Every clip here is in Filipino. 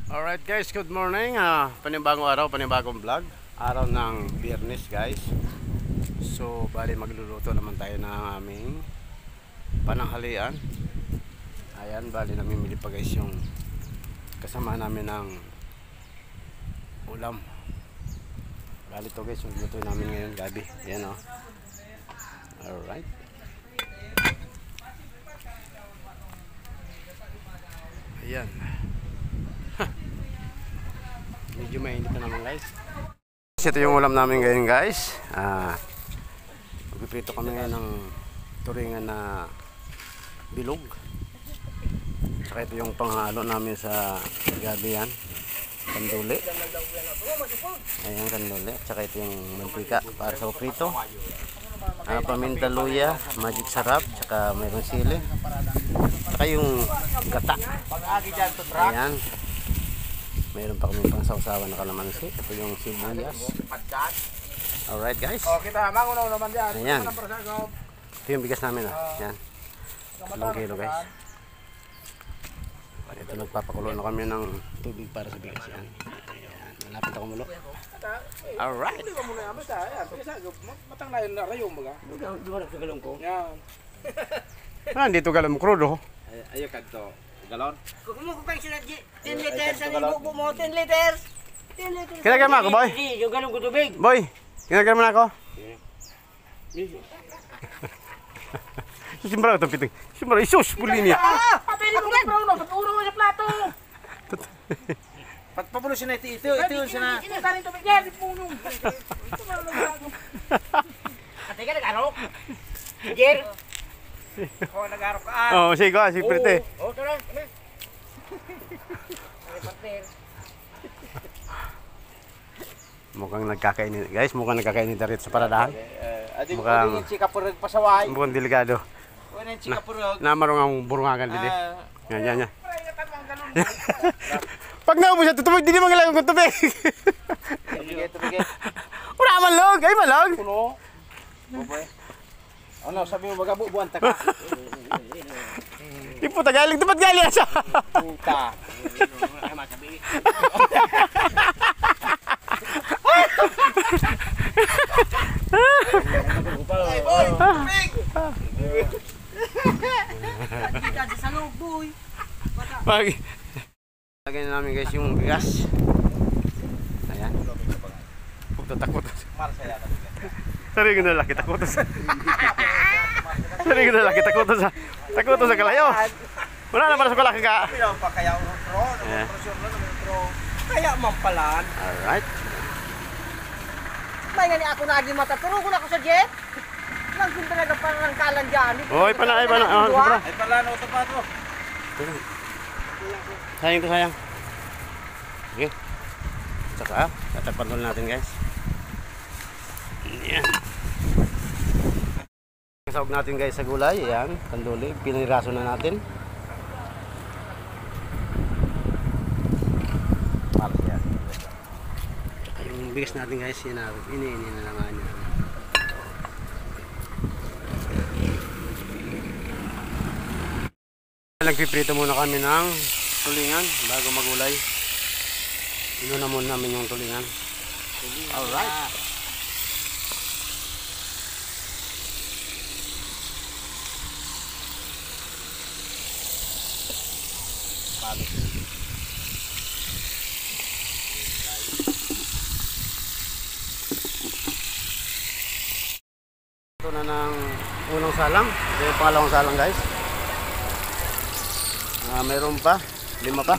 Alright guys, good morning. Panibagong araw, panibagong vlog. Araw ng Biyernes guys. So, bali magluluto naman tayo ng aming pananghalian. Ayan, bali namimili pa guys yung kasama namin ng ulam. Bali to guys, yung luto namin ngayon gabi. Ayan o. Alright. Ayan. Medyo mainit na naman guys. Ito yung ulam namin ngayon guys. Magpiprito kami ngayon ng turingan na bilog. Saka ito yung panghalo namin sa gabi yan. Kanduli. Ayan kanduli. Saka ito yung mantika para sa prito. Paminta luya, magic sarap, saka mayroong sili. Saka yung gata. Ayan. Mayroon pa kami pang sausawan na kalamansi. Ito yung sibuyas. Alright guys. Ayan. Ito yung bigas namin. Ayan. 1 kilo guys. Ito nagpapakulo na kami ng tubig para sa bigas. Ayan. Ayan. Malapit ako mulo. Alright. Dito galon mo krudo. Ayo kadto galon. Kung mo kung sila 10 liters sa ibubo mo 10 liters. 10 liters. Kinagama ako boy. Yung galong ko tubig. Boy, kinagama na ako. Simbra ito piting. Simbra isus puli niya. Papili ko bro, pag-uro mo sa plato. Pagpapulo siya na ito siya na. Ito sa rin tubig yan, punong. Ate ka nag-arok. Jer. Oh, nag-arok ka. Oh, sige ko, si Prete. Oh, tara. Partner. Mukhang nagkakainit. Guys, mukhang nagkakainit dito sa paradahan. Adi mo yung chika purog pasaway. Mukhang delikado. Kuno yung chika purog. Namarong ang burungagan dito. Yan. Pag naubos siya, tutubig, hindi naman kailangan kong tubig. Tubig. Wala malog. Ay, malog. Kuno. Boboy. Ano, sabi mo baga buwan ta ka. Iputa galing, dapat galing siya. Puta. Ay, boy, tubig. Sa loob, boy. Lagyan na namin guys yung bigas. Ayan. Takot. Marsaya na. Sari ko na laki takot sa. Sari ko na laki takot sa kalayo. Wala na para sa kalaki ka. Pinaw pa kaya pro. Kaya mampalan. Alright. May nga ni ako na agi mata. Turo ko na ako sa jet. Nang kung talaga parang kalan dyan. Oy, panay. Sobra. Ay pala no to pa to. Sayang. Sige. Saka, tatapan natin guys. Yan. Sahog natin guys sa gulay. Yan, kanduli. Piniraso na natin. Yan. Yung bigas natin guys, ini na naman yan. Nagpiprito muna kami ng tulingan bago magulay. Inuna muna namin yung tulingan. Alright. Ito na ng unang salang. Ito yung pangalawang salang guys. Mayroon pa 5 pa.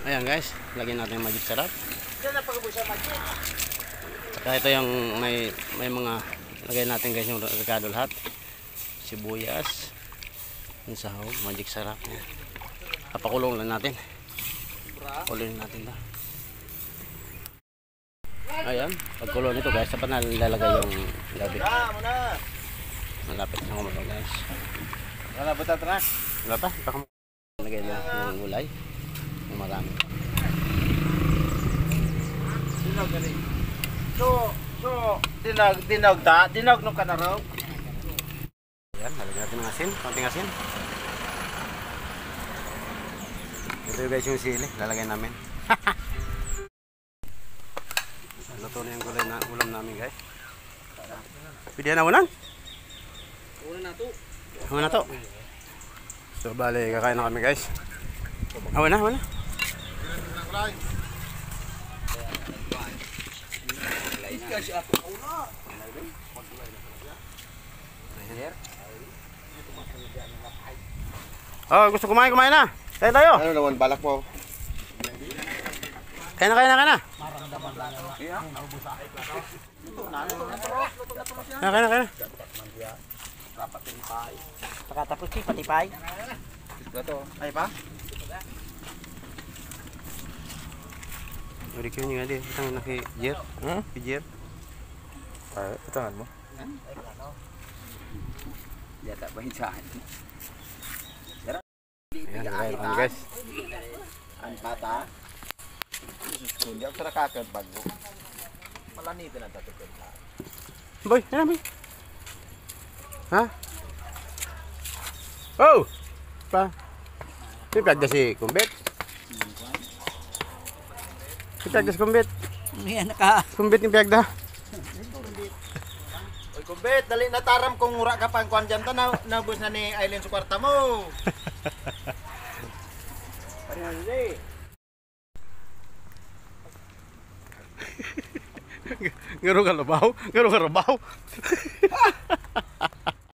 Ayan guys, lagyan natin yung magic sarap. Saka ito yung may mga lagyan natin guys yung rekado lahat. Sibuyas, yung sahog, magic sarap. Papakulong lang natin. Kulong natin ito. Ayan, pagkulo nito guys, dapat na nilalagay yung gabi. Malapit na kumulong guys. Wala ba tatra? Wala pa, lagay lang yung gulay. Yung marami. So, dinog nung kanaraw. Ayan, halagyan natin ng asin, konting asin. Ito guys yung sili, lalagay namin. Luto na yung gulay na ulam namin guys. Pwede na unan? Una to. So bale, kakain na kami guys. Awan na. Oh, gusto kumain na. Tayo. Ano naman balak mo? Kaya na. Kaya na. Pagkatapos si patipay. Ay pa? Uri ko nga di, itang naki-jer. Ki-jer. Ay, patangan mo. Yata ba hinsahan? Ayan, kakain kami guys. Ang pata. Hindi ako sa nakakad bago. Malanito na tatukod na. Boy, ano boy? Ha? Oh! Pa. Pipagda si Kumbet. Pipagda si Kumbet. Yan naka. Kumbet ni piyagda. Oy, kumbet, dali na taram kung mura ka pang kuan dyan na nabus na ni Aileen sa kwarta mo. Ngaro ka labaw.